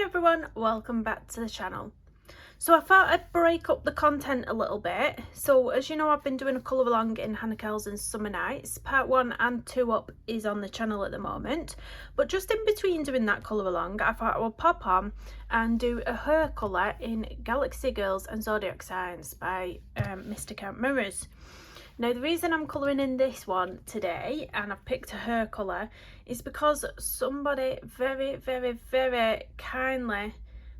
everyone, welcome back to the channel. So I thought I'd break up the content a little bit. So as you know, I've been doing a colour along in Hannah Kelsen's Summer Nights. Part 1 and 2 up is on the channel at the moment. But just in between doing that colour along, I thought I would pop on and do a hair colour in Galaxy Girls and Zodiac Signs by MysticArt Mirrors. Now the reason I'm colouring in this one today and I've picked a hair colour is because somebody very kindly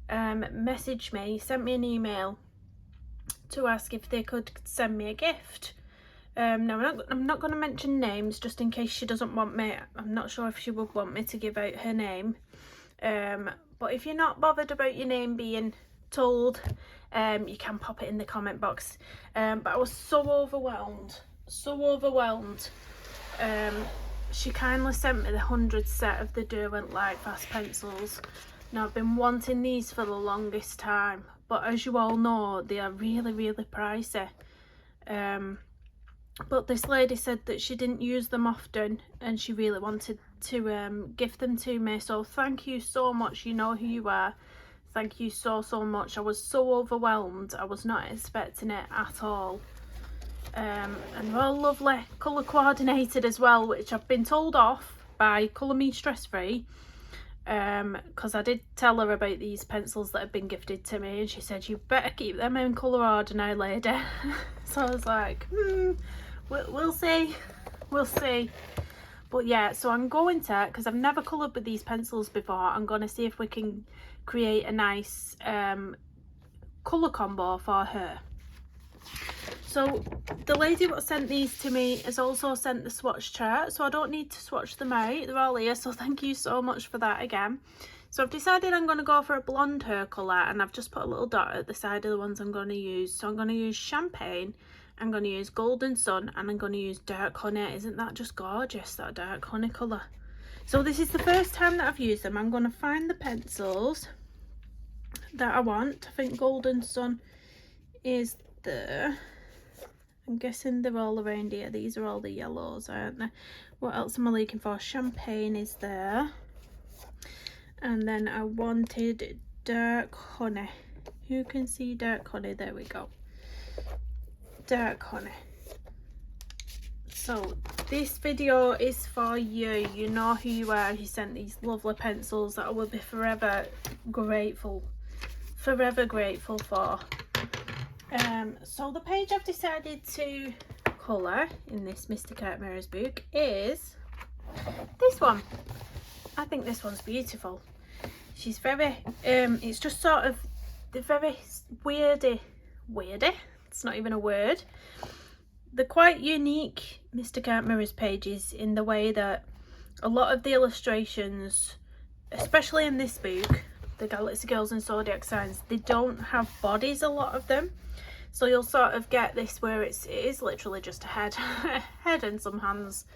messaged me, sent me an email to ask if they could send me a gift. Now I'm not going to mention names just in case she doesn't want me. I'm not sure if she would want me to give out her name, but if you're not bothered about your name being told, you can pop it in the comment box. But I was so overwhelmed. She kindly sent me the 100 set of the Derwent Light Fast pencils. Now I've been wanting these for the longest time, but as you all know, they are really pricey. But this lady said that she didn't use them often and she really wanted to gift them to me, so thank you so much. You know who you are. Thank you so much. I was so overwhelmed. I was not expecting it at all. And they're all lovely, colour coordinated as well, which I've been told off by Colour Me Stress Free, because I did tell her about these pencils that have been gifted to me and she said, you better keep them in colour ordinary, lady. So I was like, we'll see. But yeah, so I'm going to, because I've never coloured with these pencils before, I'm going to see if we can create a nice colour combo for her. So the lady that sent these to me has also sent the swatch chart, so I don't need to swatch them out. They're all here, so thank you so much for that again. So I've decided I'm going to go for a blonde hair colour, and I've just put a little dot at the side of the ones I'm going to use. So I'm going to use Champagne, I'm going to use Golden Sun, and I'm going to use Dark Honey. Isn't that just gorgeous, that dark honey colour? So this is the first time that I've used them. I'm going to find the pencils that I want. I think Golden Sun is there. I'm guessing they're all around here. These are all the yellows, aren't they? What else am I looking for? Champagne is there. And then I wanted Dark Honey. Who can see Dark Honey? There we go. Dark Honey. So this video is for you. You know who you are. You sent these lovely pencils that I will be forever grateful for. So the page I've decided to colour in this MysticArt Mirrors book is this one. I think this one's beautiful. She's very it's just sort of the very weirdy, it's not even a word. They're quite unique MysticArt Mirrors pages in the way that a lot of the illustrations, especially in this book, the Galaxy Girls and Zodiac Signs, they don't have bodies, a lot of them. So you'll sort of get this where it is literally just a head head and some hands.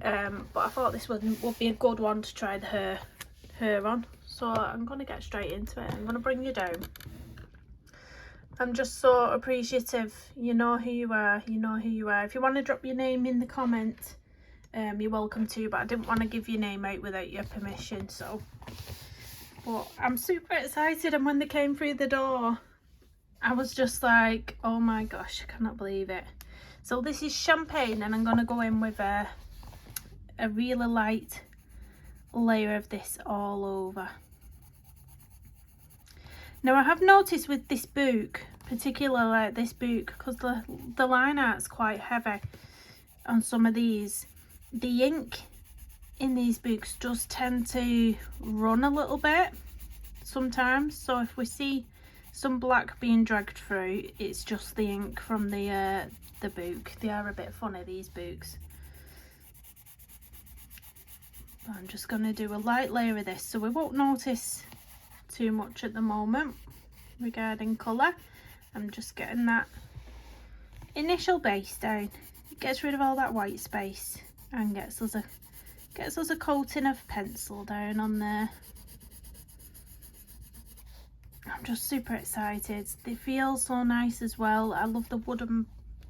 But I thought this one would be a good one to try the hair on. So I'm going to get straight into it. I'm going to bring you down. I'm just so appreciative. You know who you are. You know who you are. If you want to drop your name in the comment, you're welcome to, but I didn't want to give your name out without your permission. So, but I'm super excited, and when they came through the door, I was just like, oh my gosh, I cannot believe it. So this is Champagne, and I'm going to go in with a really light layer of this all over. Now I have noticed with this book, particularly this book, because the line art's quite heavy on some of these, the ink in these books does tend to run a little bit sometimes. So if we see some black being dragged through, it's just the ink from the book. They are a bit funny, these books. But I'm just going to do a light layer of this, so we won't notice too much at the moment regarding colour. I'm just getting that initial base down. It gets rid of all that white space and gets us a coating of pencil down on there. I'm just super excited. They feel so nice as well. I love the wooden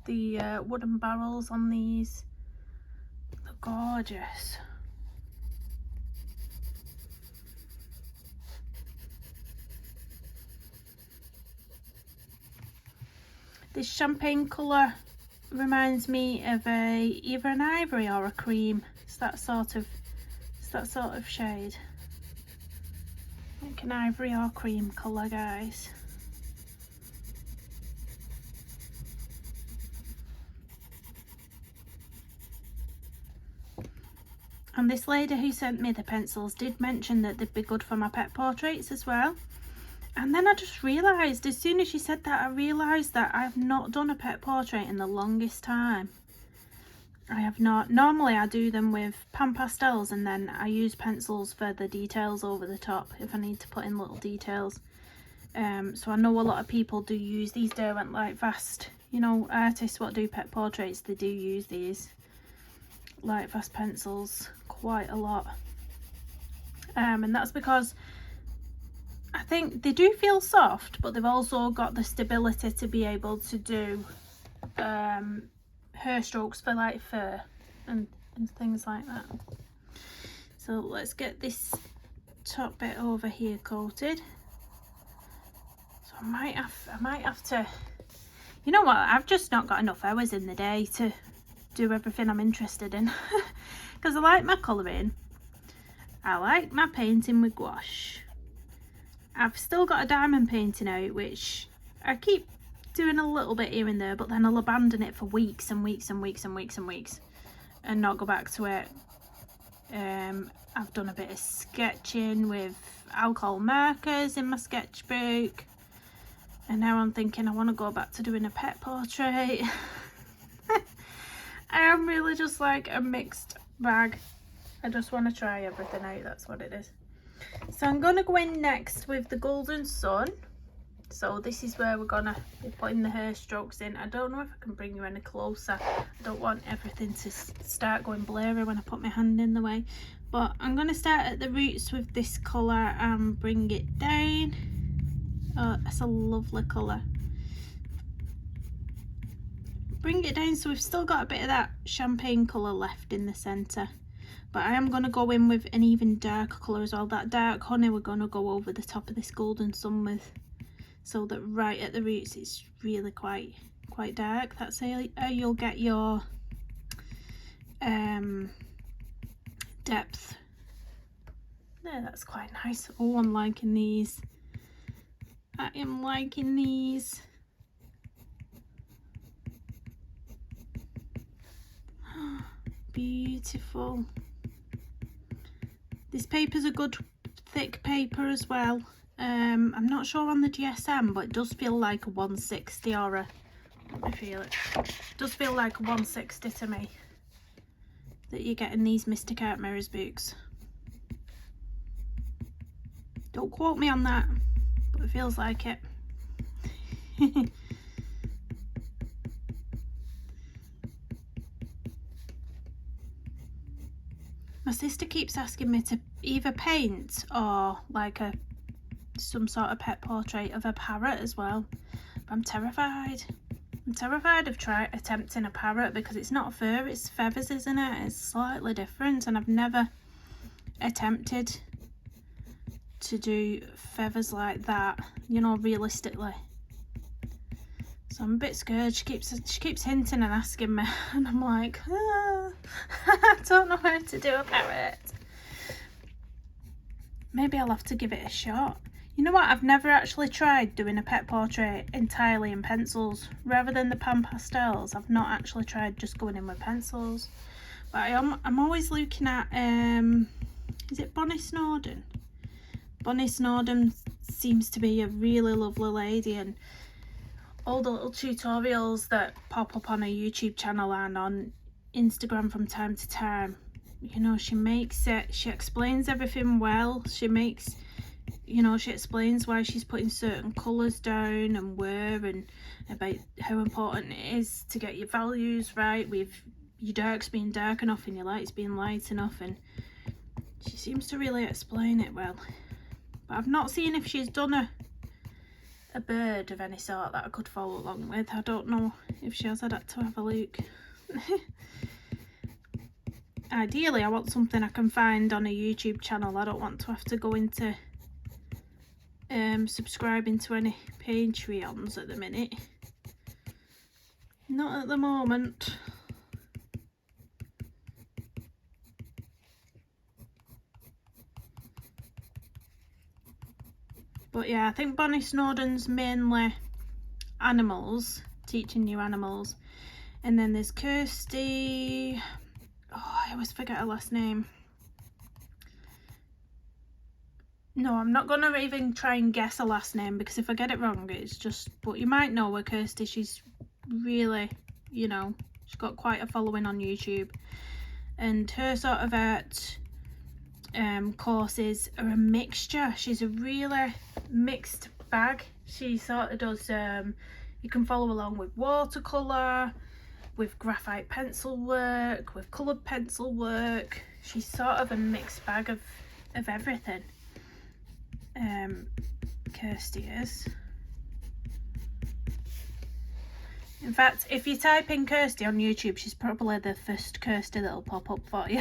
barrels on these. They're gorgeous. This champagne colour reminds me of either an ivory or a cream. It's that sort of shade. Like an ivory or cream colour, guys. And this lady who sent me the pencils did mention that they'd be good for my pet portraits as well. And then I just realised, as soon as she said that, I realised that I've not done a pet portrait in the longest time. I have not. Normally I do them with pan pastels and then I use pencils for the details over the top if I need to put in little details. So I know a lot of people do use these Derwent Lightfast, you know, artists what do pet portraits, they do use these Lightfast pencils quite a lot. And that's because I think they do feel soft, but they've also got the stability to be able to do hair strokes for like fur and things like that. So let's get this top bit over here coated. So I might have to, you know what, I've just not got enough hours in the day to do everything I'm interested in. Because I like my colouring, I like my painting with gouache. I've still got a diamond painting out, which I keep doing a little bit here and there, but then I'll abandon it for weeks and weeks and weeks and weeks and weeks and not go back to it. I've done a bit of sketching with alcohol markers in my sketchbook, and now I'm thinking I want to go back to doing a pet portrait. I am really just like a mixed bag. I just want to try everything out, that's what it is. So I'm going to go in next with the Golden Sun. So this is where we're going to be putting the hair strokes in. I don't know if I can bring you any closer. I don't want everything to start going blurry when I put my hand in the way. But I'm going to start at the roots with this colour and bring it down. Oh, that's a lovely colour. Bring it down so we've still got a bit of that champagne colour left in the centre. But I am going to go in with an even darker colour as well. That dark honey we're going to go over the top of this Golden Sun with, so that right at the roots it's really quite dark. That's how you'll get your depth. There, that's quite nice. Oh, I'm liking these. I am liking these. Beautiful. This paper's a good thick paper as well. I'm not sure on the GSM, but it does feel like a 160 or a, let me feel it. It does feel like a 160 to me that you get in these MysticArt Mirrors books. Don't quote me on that, but it feels like it. My sister keeps asking me to either paint or like some sort of pet portrait of a parrot as well. But I'm terrified. I'm terrified of attempting a parrot because it's not fur, it's feathers, isn't it? It's slightly different, and I've never attempted to do feathers like that, you know, realistically. So I'm a bit scared. She keeps hinting and asking me, and I'm like, I don't know how to do a parrot. Maybe I'll have to give it a shot. You know what, I've never actually tried doing a pet portrait entirely in pencils. Rather than the pan pastels, I've not actually tried just going in with pencils. But I'm always looking at, is it Bonnie Snowden? Bonnie Snowden seems to be a really lovely lady, and all the little tutorials that pop up on her YouTube channel and on Instagram from time to time, you know, she makes it, she explains everything well. She makes, you know, she explains why she's putting certain colours down and where, and about how important it is to get your values right with your darks being dark enough and your lights being light enough, and she seems to really explain it well. But I've not seen if she's done a bird of any sort that I could follow along with. I don't know if she has. I'd have to have a look. Ideally I want something I can find on a YouTube channel. I don't want to have to go into subscribing to any Patreons at the minute. Not at the moment. But yeah, I think Bonnie Snowdon's mainly animals, teaching new animals. And then there's Kirsty, oh, I always forget her last name. No, I'm not going to even try and guess her last name, because if I get it wrong, it's just, but you might know her, Kirsty. She's really, you know, she's got quite a following on YouTube. And her sort of art courses are a mixture. She's a really mixed bag. She sort of does, you can follow along with watercolour, with graphite pencil work, with coloured pencil work. She's sort of a mixed bag of everything. Kirsty is. In fact, if you type in Kirsty on YouTube, she's probably the first Kirsty that'll pop up for you.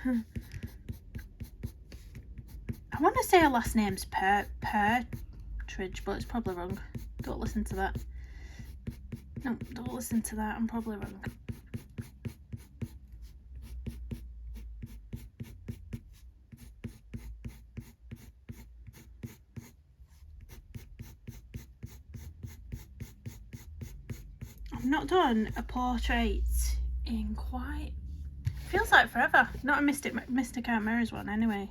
I want to say her last name's Partridge, but it's probably wrong. Don't listen to that. No, don't listen to that. I'm probably wrong. I've not done a portrait in quite, feels like forever. Not a MysticArt Mirrors one anyway.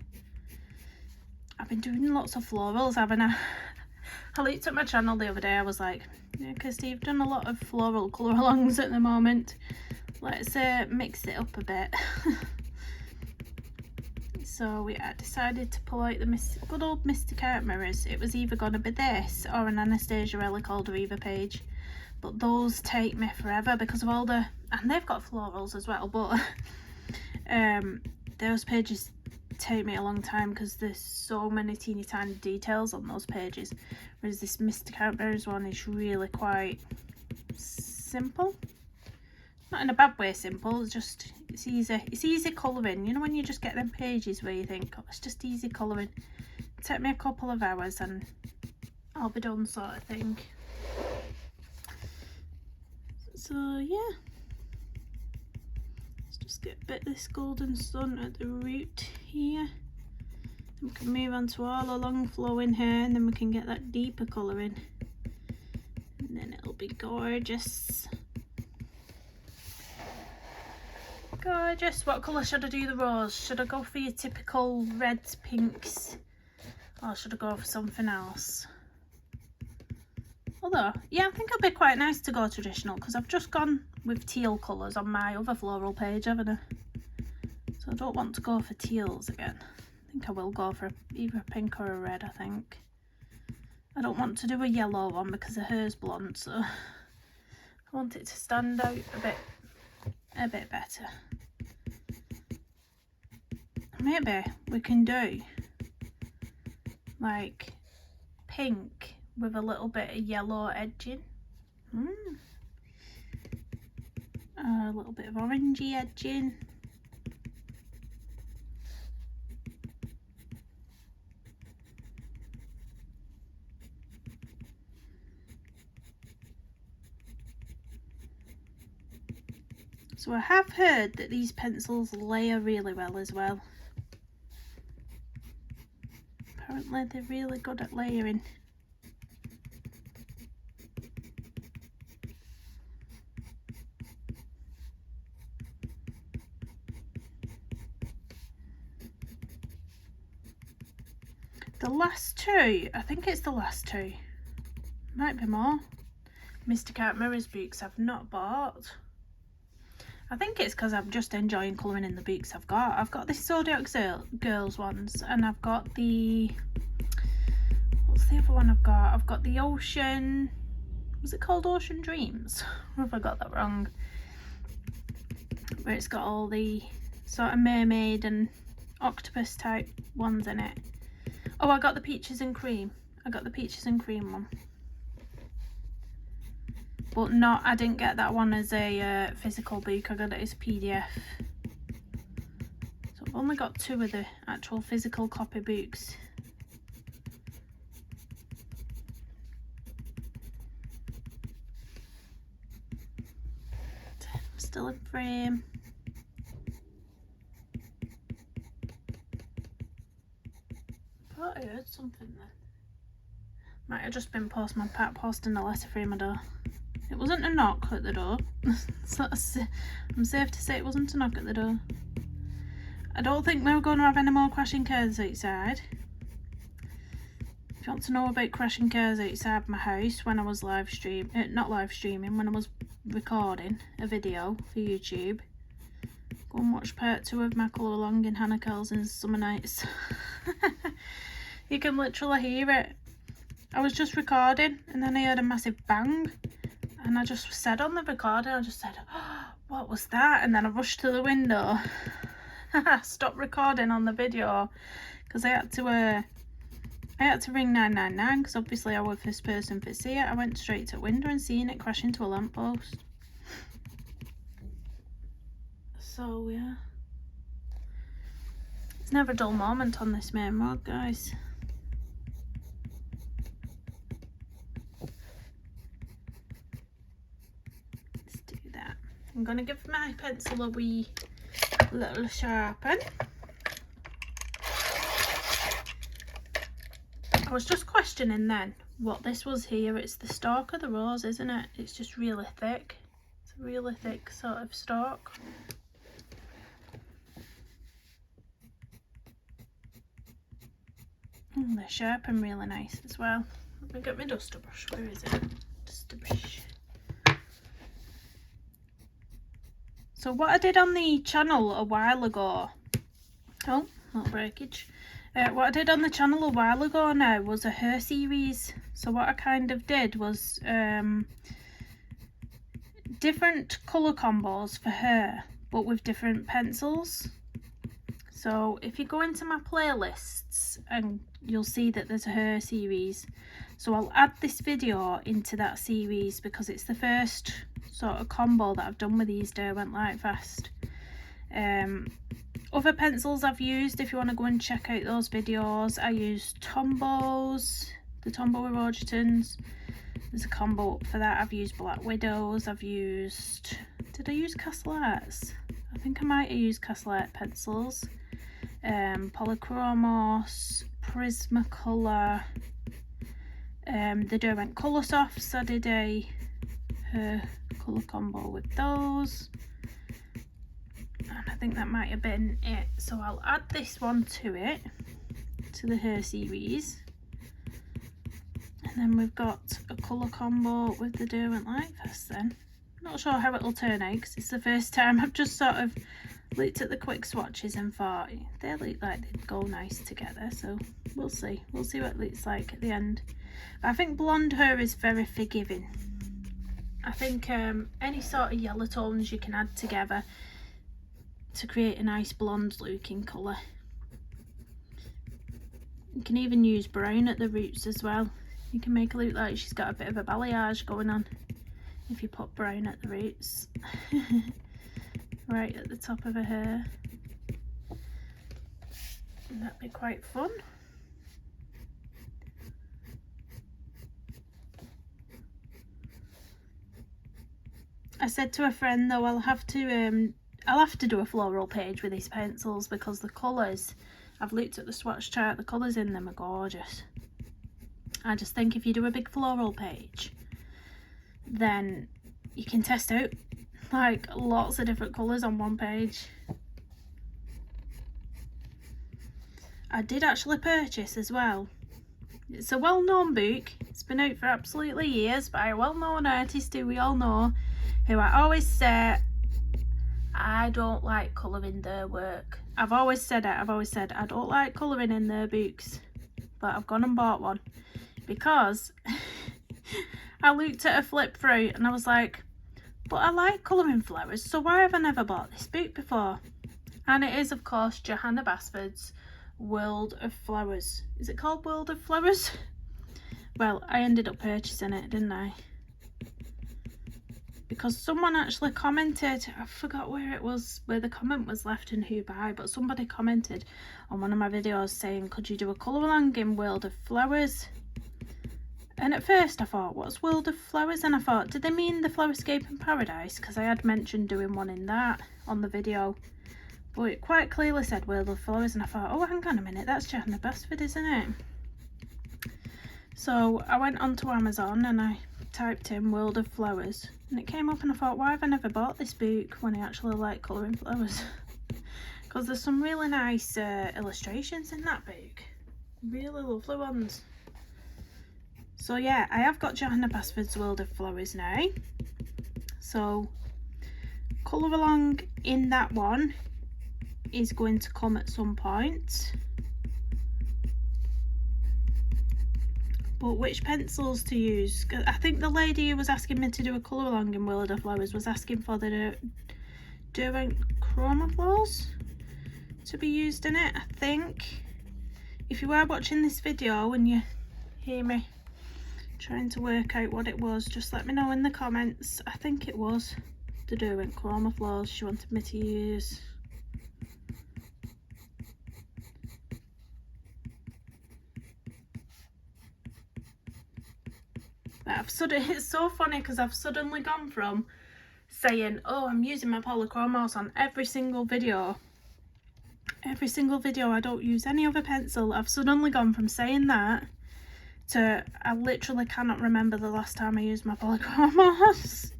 I've been doing lots of florals, haven't I? I looked at my channel the other day. I was like, yeah, Kirsty, you've done a lot of floral colour alongs at the moment. Let's mix it up a bit. So we decided to pull out the good old MysticArt Mirrors. It was either going to be this or an Anastasia Ella Caldereva page. But those take me forever because of all the, and they've got florals as well, but those pages take me a long time because there's so many teeny tiny details on those pages, whereas this MysticArt Mirrors one is really quite simple. Not in a bad way simple, it's just, it's easy colouring. You know when you just get them pages where you think, oh, it's just easy colouring. Take me a couple of hours and I'll be done, sort of thing. So yeah, let's just get a bit of this golden sun at the root here. We can move on to all along flowing hair, and then we can get that deeper colouring, and then it'll be gorgeous. Gorgeous. What colour should I do the rose? Should I go for your typical reds, pinks, or should I go for something else? Although, yeah, I think it'll be quite nice to go traditional because I've just gone with teal colours on my other floral page, haven't I? So I don't want to go for teals again. I think I will go for either a pink or a red, I think. I don't want to do a yellow one because the hair's blonde, so I want it to stand out a bit better. Maybe we can do like pink with a little bit of yellow edging. A little bit of orangey edging. So I have heard that these pencils layer really well as well. Apparently they're really good at layering. The last two, I think it's the last two, might be more, MysticArt Mirrors books I've not bought. I think it's because I'm just enjoying colouring in the books I've got. I've got the Zodiac Girls ones, and I've got the, what's the other one I've got? I've got the Ocean, was it called Ocean Dreams? Or have I got that wrong? Where it's got all the sort of mermaid and octopus type ones in it. Oh, I got the Peaches and Cream. I got the Peaches and Cream one. But not, I didn't get that one as a physical book. I got it as a PDF. So I've only got two of the actual physical copy books. still in frame. I thought I heard something there. Might have just been Postman Pat posting a letter through my door. It wasn't a knock at the door. So I'm safe to say it wasn't a knock at the door. I don't think we're going to have any more crashing cars outside. If you want to know about crashing cars outside my house when I was when I was recording a video for YouTube, go and watch part 2 of my colour along in Hannah Kelson's Summer Nights. You can literally hear it. I was just recording and then I heard a massive bang, and I just said on the recording, I just said, oh, what was that? And then I rushed to the window. Stopped recording on the video because I had to ring 999 because obviously I was first person to see it. I went straight to the window and seen it crash into a lamppost. So yeah, it's never a dull moment on this main road, guys. Let's do that. I'm gonna give my pencil a wee little sharpen. I was just questioning then what this was here. It's the stalk of the rose, isn't it? It's just really thick. It's a really thick sort of stalk. They sharpen really nice as well. Let me get my duster brush. Where is it? Duster brush. So what I did on the channel a while ago, oh, little breakage. What I did on the channel a while ago now was a hair series. So what I kind of did was different colour combos for her, but with different pencils. So if you go into my playlists, and you'll see that there's a hair series. So I'll add this video into that series because it's the first sort of combo that I've done with these Derwent Lightfast. Other pencils I've used, if you want to go and check out those videos, I used Tombows, the Tombow Erogetons. There's a combo up for that. I've used Black Widows, I've used, did I use Castle Arts? I think I might have used Castle Art pencils. Polychromos, Prismacolor, the Derwent Colour Softs, I did a colour combo with those. And I think that might have been it. So I'll add this one to it, to the hair series. And then we've got a colour combo with the Derwent Lightfast then. Not sure how it'll turn out because it's the first time. I've just sort of looked at the quick swatches and thought they look like they'd go nice together. So we'll see. We'll see what it looks like at the end. But I think blonde hair is very forgiving. I think any sort of yellow tones you can add together to create a nice blonde looking colour. You can even use brown at the roots as well. You can make it look like she's got a bit of a balayage going on if you put brown at the roots. Right at the top of her hair. And that'd be quite fun. I said to a friend though, I'll have to do a floral page with these pencils because the colours, I've looked at the swatch chart, the colours in them are gorgeous. I just think if you do a big floral page, then you can test out like lots of different colours on one page. I did actually purchase as well. It's a well-known book. It's been out for absolutely years by a well-known artist who we all know, who I always say I don't like colouring their work. I've always said it. I've always said I don't like colouring in their books, but I've gone and bought one because I looked at a flip through and I was like, but I like colouring flowers, so why have I never bought this book before? And it is, of course, Johanna Basford's World of Flowers. Is it called World of Flowers? Well, I ended up purchasing it, didn't I? Because someone actually commented, I forgot where it was, where the comment was left and who by, but somebody commented on one of my videos saying, could you do a colour along in World of Flowers? And at first I thought, what's World of Flowers? And I thought, did they mean the Flowerscape in Paradise? Because I had mentioned doing one in that on the video. But it quite clearly said World of Flowers, and I thought, oh, hang on a minute, that's Johanna Basford, isn't it? So I went onto Amazon and I typed in World of Flowers, and it came up, and I thought, why have I never bought this book when I actually like colouring flowers? Because there's some really nice illustrations in that book. Really lovely ones. So yeah, I have got Johanna Basford's World of Flowers now. So colour along in that one is going to come at some point. But which pencils to use? I think the lady who was asking me to do a colour along in World of Flowers was asking for the Derwent Chroma Floors to be used in it, I think. If you are watching this video and you hear me trying to work out what it was, just let me know in the comments. I think it was the Derwent Chroma Floors she wanted me to use. But it's so funny because I've suddenly gone from saying, oh, I'm using my polychromos on every single video I don't use any other pencil. I've suddenly gone from saying that to I literally cannot remember the last time I used my polychromos.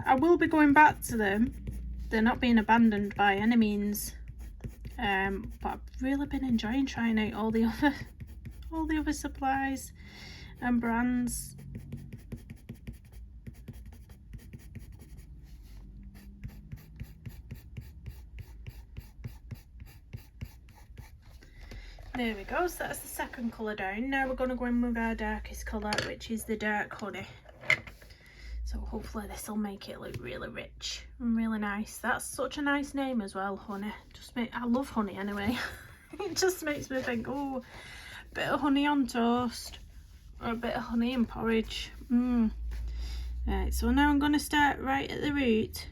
I will be going back to them. They're not being abandoned by any means, but I've really been enjoying trying out all the other supplies and brands. There we go, so that's the second colour down. Now we're going to go in with our darkest colour, which is the Dark Honey. So hopefully this will make it look really rich and really nice. That's such a nice name as well, honey. I love honey anyway. It just makes me think, oh, a bit of honey on toast or a bit of honey in porridge. Right, so now I'm going to start right at the root.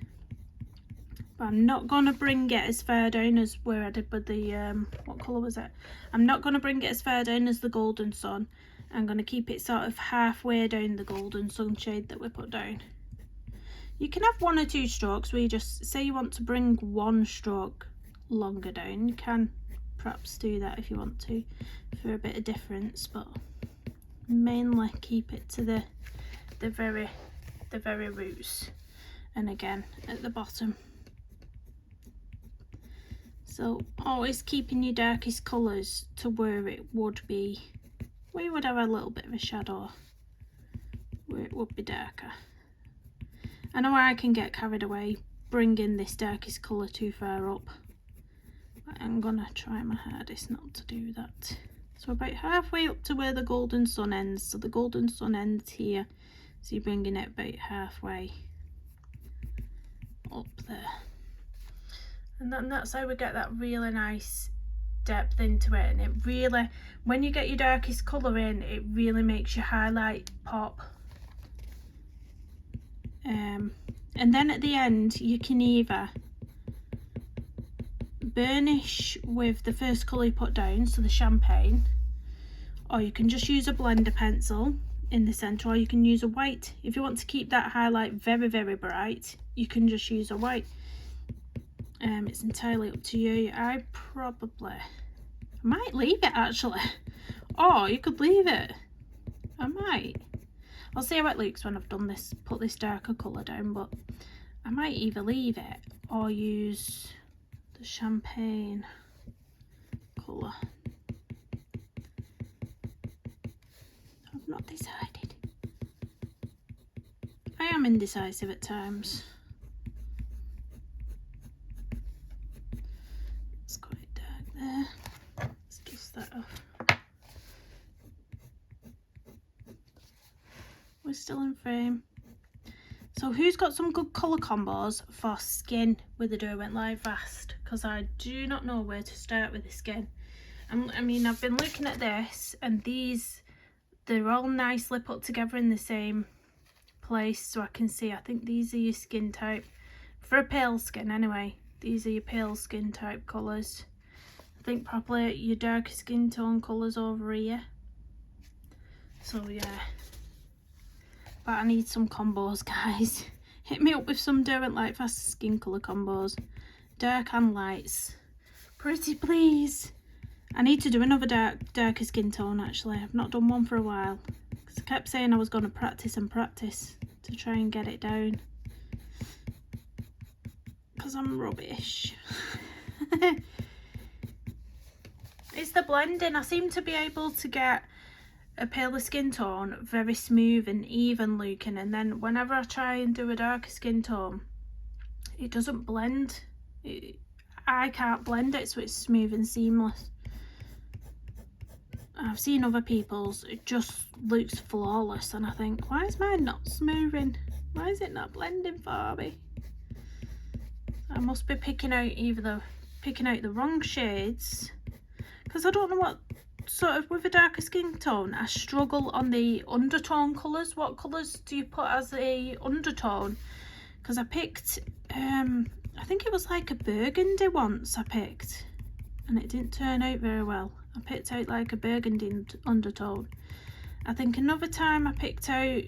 But I'm not going to bring it as far down as where I did with the, what colour was it? I'm not going to bring it as far down as the Golden Sun. I'm going to keep it sort of halfway down the Golden Sun shade that we put down. You can have 1 or 2 strokes where you just say you want to bring 1 stroke longer down. You can perhaps do that if you want to for a bit of difference, but mainly keep it to the very roots, and again at the bottom. So always keeping your darkest colours to where it would be, where you would have a little bit of a shadow, where it would be darker. I know I can get carried away bringing this darkest colour too far up, but I'm gonna try my hardest not to do that. So about halfway up to where the Golden Sun ends. So the Golden Sun ends here, so you're bringing it about halfway up there. And then that's how we get that really nice depth into it. And it really, when you get your darkest colour in, it really makes your highlight pop. And then at the end, you can either burnish with the first colour you put down, so the champagne, or you can just use a blender pencil in the centre, or you can use a white. If you want to keep that highlight very, very bright, you can just use a white. It's entirely up to you. I might leave it actually. Oh, you could leave it. I might. I'll see how it looks when I've done this, put this darker colour down, but I might either leave it or use the champagne colour. I've not decided. I am indecisive at times. It's quite dark there. Let's dust that off. We're still in frame. So who's got some good colour combos for skin with the Derwent Light Fast? Because I do not know where to start with the skin. I mean, I've been looking at this, and these, they're all nicely put together in the same place, so I can see. I think these are your skin type, for a pale skin anyway. These are your pale skin type colours. I think probably your darker skin tone colours over here. So yeah, but I need some combos, guys. Hit me up with some Derwent Light Fast skin colour combos, dark and lights, pretty please. I need to do another darker skin tone actually. I've not done one for a while because I kept saying I was going to practice and practice to try and get it down because I'm rubbish. It's the blending. I seem to be able to get a paler skin tone very smooth and even looking, and then whenever I try and do a darker skin tone, it doesn't blend. I can't blend it so it's smooth and seamless. I've seen other people's, it just looks flawless, and I think, why is mine not smoothing? Why is it not blending for me? I must be picking out the wrong shades, because I don't know what sort of, with a darker skin tone, I struggle on the undertone colours. What colours do you put as a undertone? Because I picked, I think it was like a burgundy once I picked, and it didn't turn out very well. I picked out like a burgundy undertone. I think another time I picked out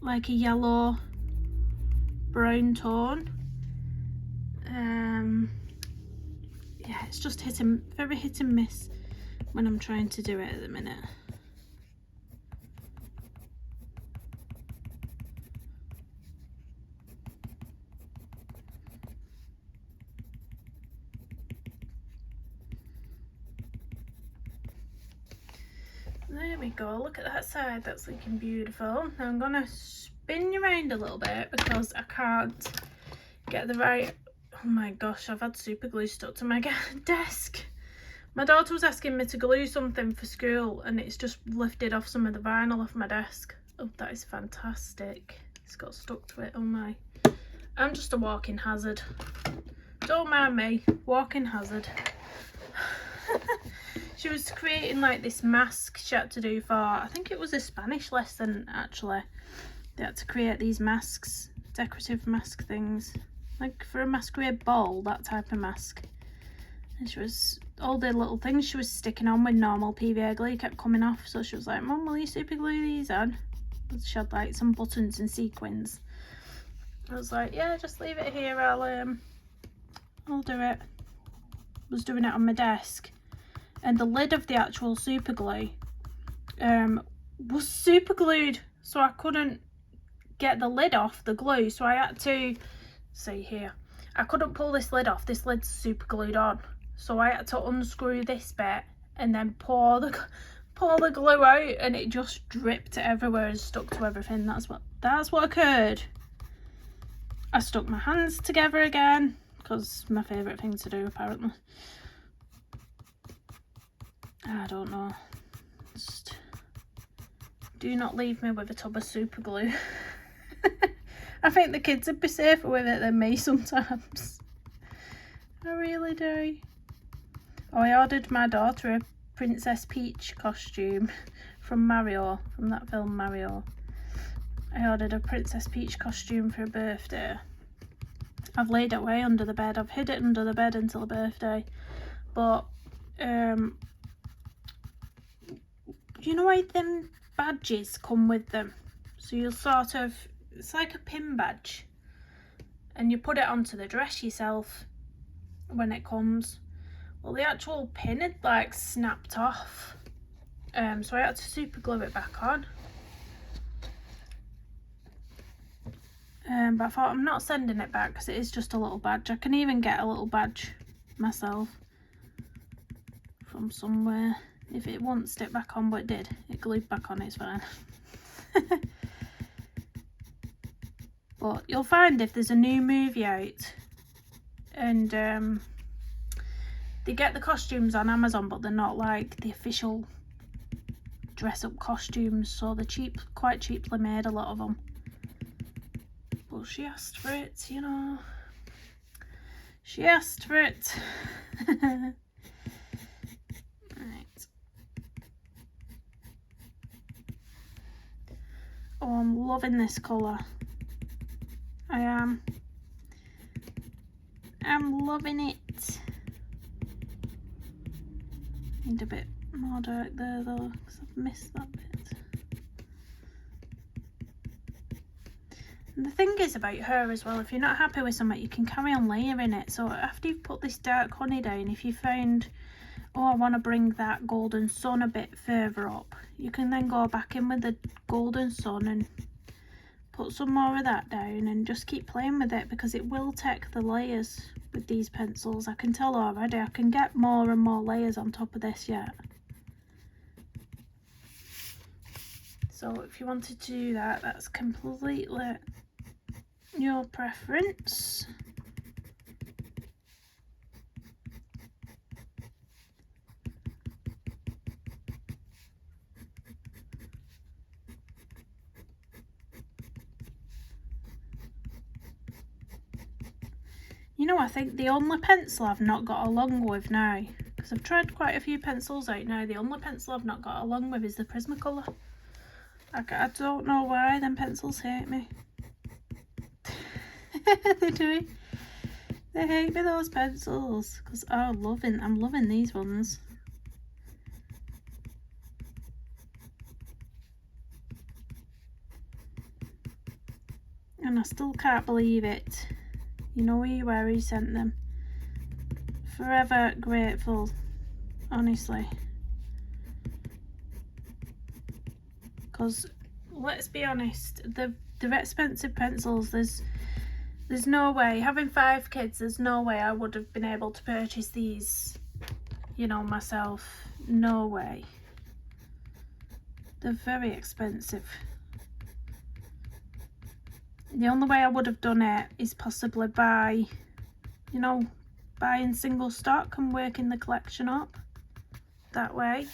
like a yellow brown tone. Yeah, it's just very hit and miss when I'm trying to do it at the minute. There we go, look at that side, that's looking beautiful. Now I'm gonna spin you around a little bit because I can't get the right, oh my gosh, I've had super glue stuck to my desk. My daughter was asking me to glue something for school and it's just lifted off some of the vinyl off my desk. Oh, that is fantastic. It's got stuck to it, oh my. I'm just a walking hazard. Don't mind me, walking hazard. She was creating like this mask she had to do for, I think it was a Spanish lesson actually. They had to create these masks, decorative mask things, like for a masquerade ball, that type of mask. And she was, all the little things she was sticking on with normal PVA glue kept coming off, so she was like, Mum, will you super glue these on? She had like some buttons and sequins. I was like, yeah, just leave it here, I'll do it. I was doing it on my desk, and the lid of the actual super glue was super glued, so I couldn't get the lid off the glue, so I had to, see here, I couldn't pull this lid off, this lid's super glued on, so I had to unscrew this bit and then pour the glue out, and it just dripped everywhere and stuck to everything. That's what occurred. I stuck my hands together again, because my favourite thing to do apparently. I don't know, just do not leave me with a tub of super glue. I think the kids would be safer with it than me sometimes. I really do. Oh, I ordered my daughter a Princess Peach costume from Mario, from that film Mario. I ordered a Princess Peach costume for her birthday. I've laid it away under the bed. I've hid it under the bed until her birthday. But you know why them badges come with them? So you'll sort of, it's like a pin badge, and you put it onto the dress yourself when it comes. Well, the actual pin had like snapped off, so I had to super glue it back on. But I thought, I'm not sending it back because it is just a little badge. I can even get a little badge myself from somewhere if it won't stick back on, but it did. It glued back on, it's fine. But you'll find if there's a new movie out and they get the costumes on Amazon, but they're not like the official dress up costumes, so they're cheap, quite cheaply made, a lot of them. But she asked for it, you know. She asked for it. Right. Oh, I'm loving this colour. I am. I'm loving it. Need a bit more dark there though, because I've missed that bit. And the thing is about her as well, if you're not happy with something, you can carry on layering it. So after you've put this dark honey down, if you found, oh, I want to bring that golden sun a bit further up, you can then go back in with the golden sun and put some more of that down and just keep playing with it, because it will take the layers with these pencils. I can tell already, I can get more and more layers on top of this yet. So if you wanted to do that, that's completely your preference. You know, I think the only pencil I've not got along with now, because I've tried quite a few pencils out now, the only pencil I've not got along with is the Prismacolor. I don't know why them pencils hate me. They do. They hate me, those pencils, because I'm loving these ones. And I still can't believe it. You know where he sent them. Forever grateful, honestly. Because let's be honest, they're expensive pencils. There's no way, having 5 kids, there's no way I would have been able to purchase these, you know, myself. No way. They're very expensive. The only way I would have done it is possibly by, you know, buying single stock and working the collection up that way.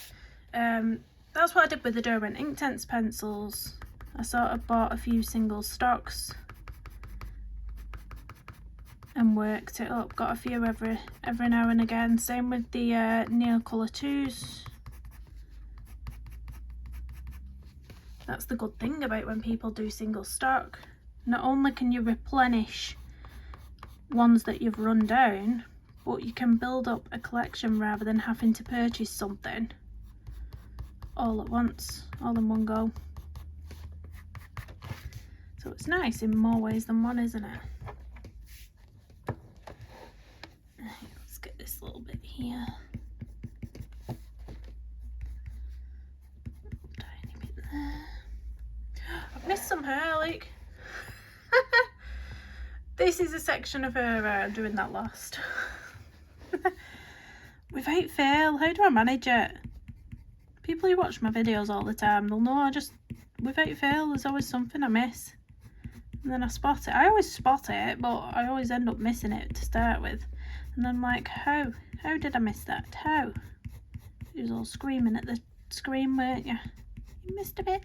That's what I did with the Derwent Inktense pencils. I sort of bought a few single stocks and worked it up. Got a few every now and again. Same with the Neocolor 2s. That's the good thing about when people do single stock. Not only can you replenish ones that you've run down, but you can build up a collection rather than having to purchase something all at once, all in one go. So it's nice in more ways than one, isn't it? Let's get this little bit here. Tiny bit there. I've missed some hair, look. This is a section of her doing that last. Without fail, how do I manage it? People who watch my videos all the time, they'll know without fail, there's always something I miss. And then I spot it. I always spot it, but I always end up missing it to start with. And I'm like, how did I miss that? How? You was all screaming at the screen, weren't you? You missed a bit.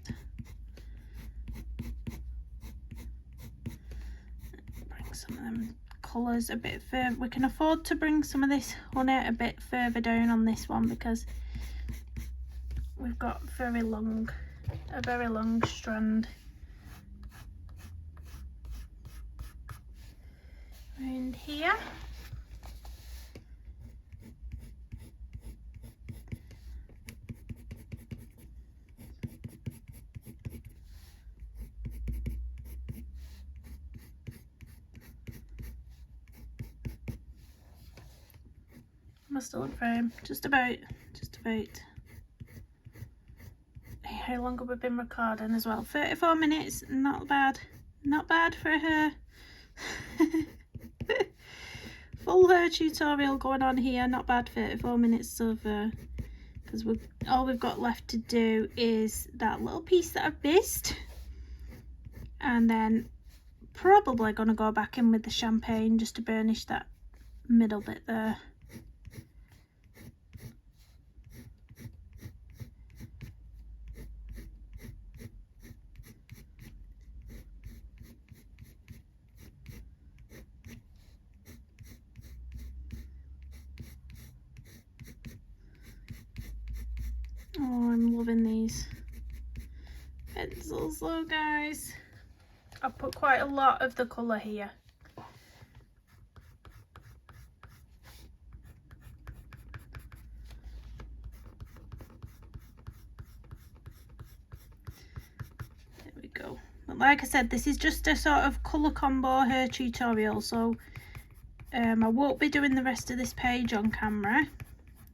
Bring some of them colours a bit further. We can afford to bring some of this honey a bit further down on this one, because we've got a very long strand around here. Am I still in frame? Just about. How long have we been recording as well? 34 minutes, not bad for her. Full hair tutorial going on here, not bad. 34 minutes of because all we've got left to do is that little piece that I've missed, and then probably gonna go back in with the champagne just to burnish that middle bit there. Oh, I'm loving these pencils though, guys. I've put quite a lot of the colour here. There we go. But like I said, this is just a sort of colour combo hair tutorial, so I won't be doing the rest of this page on camera.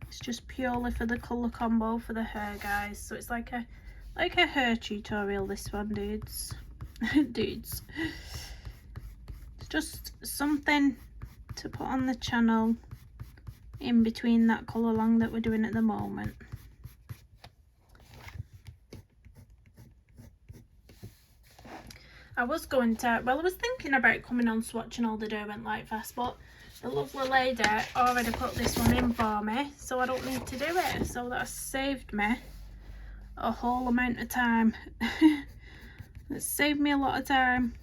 It's just purely for the colour combo for the hair, guys. So it's like a hair tutorial, this one, dudes. Dudes. It's just something to put on the channel in between that colour long that we're doing at the moment. I was thinking about coming on swatching all the Day Went Light Fast, but the lovely lady already put this one in for me, so I don't need to do it. So that saved me a whole amount of time. It saved me a lot of time.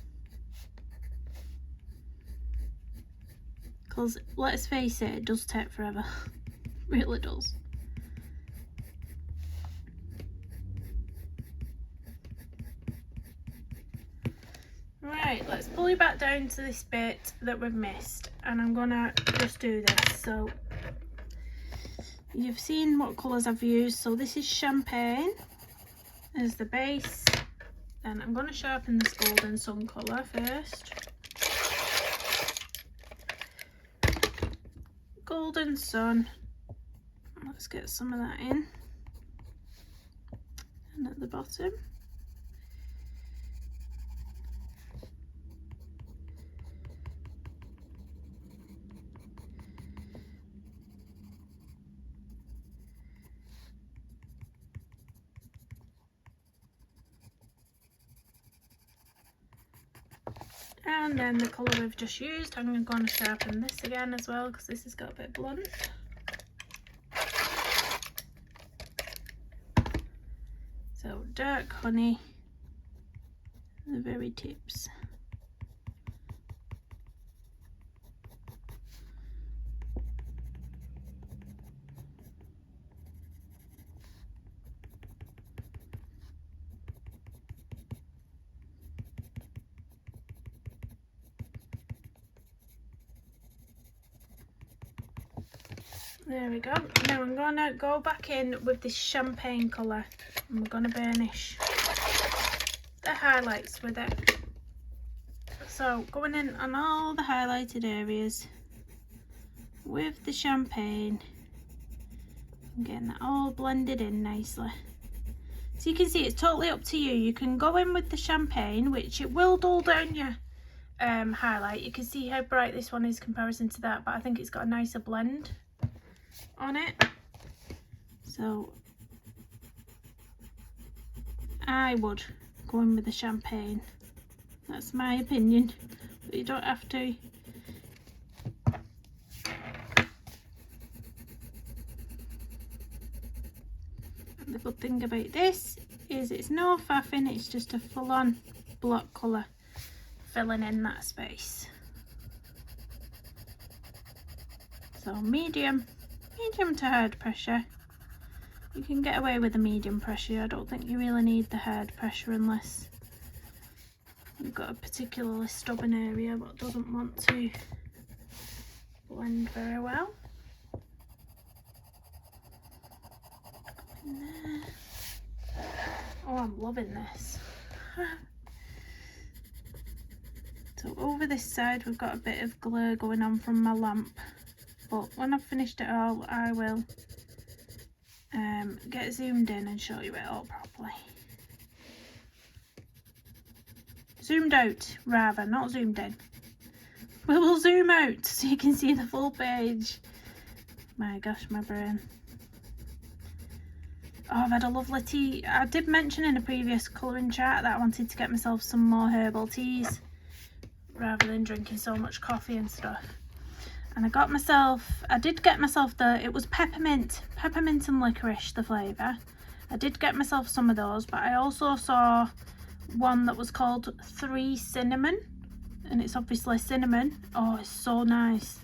Because let's face it does take forever. It really does. Right, let's pull you back down to this bit that we've missed, and I'm gonna just do this. So you've seen what colours I've used. So this is champagne as the base, and I'm going to sharpen this golden sun colour first. Golden sun, let's get some of that in, and at the bottom. And then the colour we've just used, I'm going to sharpen this again as well, because this has got a bit blunt. So dark honey, the very tips. There we go. Now I'm going to go back in with this champagne colour, and we're going to burnish the highlights with it. So going in on all the highlighted areas with the champagne, and getting that all blended in nicely. So you can see it's totally up to you. You can go in with the champagne, which it will dull down your highlight. You can see how bright this one is in comparison to that, but I think it's got a nicer blend on it. So I would go in with the champagne. That's my opinion, but you don't have to. The good thing about this is it's no faffing, it's just a full-on block colour filling in that space. So medium to hard pressure. You can get away with the medium pressure. I don't think you really need the hard pressure unless you've got a particularly stubborn area but doesn't want to blend very well. Oh, I'm loving this. So over this side we've got a bit of glare going on from my lamp, but when I've finished it all I will get zoomed in and show you it all properly. Zoomed out rather, not zoomed in. We will zoom out so you can see the full page. My gosh, my brain. Oh, I've had a lovely tea. I did mention in a previous colouring chat that I wanted to get myself some more herbal teas rather than drinking so much coffee and stuff. And I did get myself it was peppermint and licorice, the flavour. I did get myself some of those, but I also saw one that was called 3 Cinnamon, and it's obviously cinnamon. Oh, it's so nice.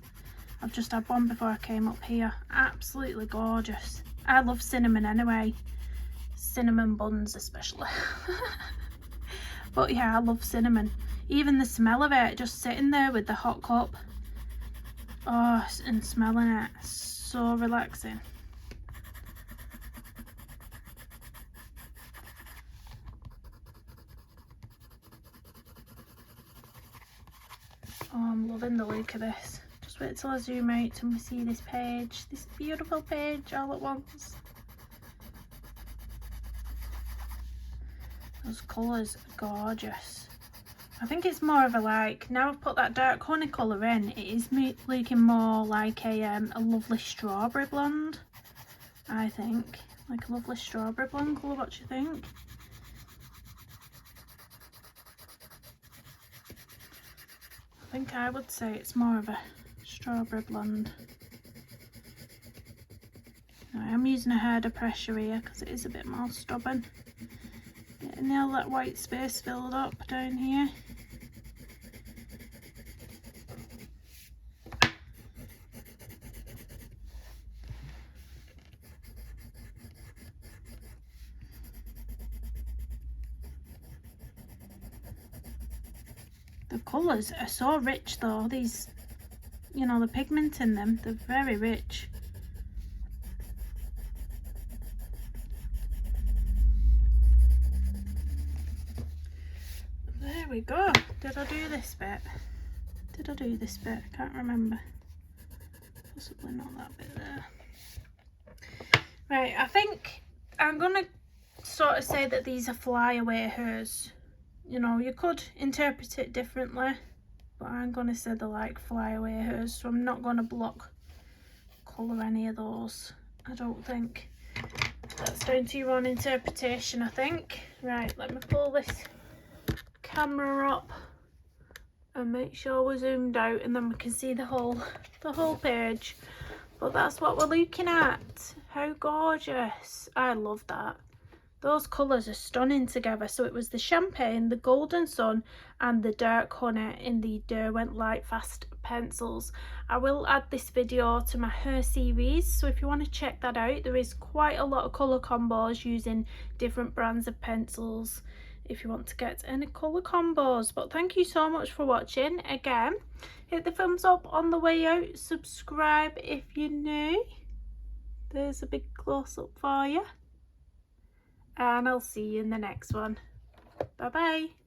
I've just had one before I came up here. Absolutely gorgeous. I love cinnamon anyway. Cinnamon buns especially. But yeah, I love cinnamon. Even the smell of it, just sitting there with the hot cup. Oh, and smelling it, so relaxing. Oh, I'm loving the look of this. Just wait till I zoom out and we see this page, this beautiful page all at once. Those colours are gorgeous. I think it's more of a like, now I've put that dark honey colour in, it is looking more like a lovely strawberry blonde, I think. Like a lovely strawberry blonde colour, what do you think? I think I would say it's more of a strawberry blonde. Now, I am using a harder pressure here because it is a bit more stubborn. Getting all that white space filled up down here. The colours are so rich though, these, you know, the pigment in them, they're very rich. There we go. Did I do this bit? Did I do this bit? I can't remember. Possibly not that bit there. Right, I think I'm gonna sort of say that these are flyaway hairs. You know, you could interpret it differently, but I'm gonna say they're like flyaway hairs, so I'm not gonna block colour any of those. I don't think. That's down to your own interpretation, I think. Right, let me pull this camera up and make sure we're zoomed out, and then we can see the whole page. But that's what we're looking at. How gorgeous. I love that. Those colours are stunning together. So it was the champagne, the golden sun and the dark honey in the Derwent Light Fast pencils. I will add this video to my hair series, so if you want to check that out, there is quite a lot of colour combos using different brands of pencils if you want to get any colour combos. But thank you so much for watching. Again, hit the thumbs up on the way out, subscribe if you're new. There's a big close up for you. And I'll see you in the next one. Bye bye.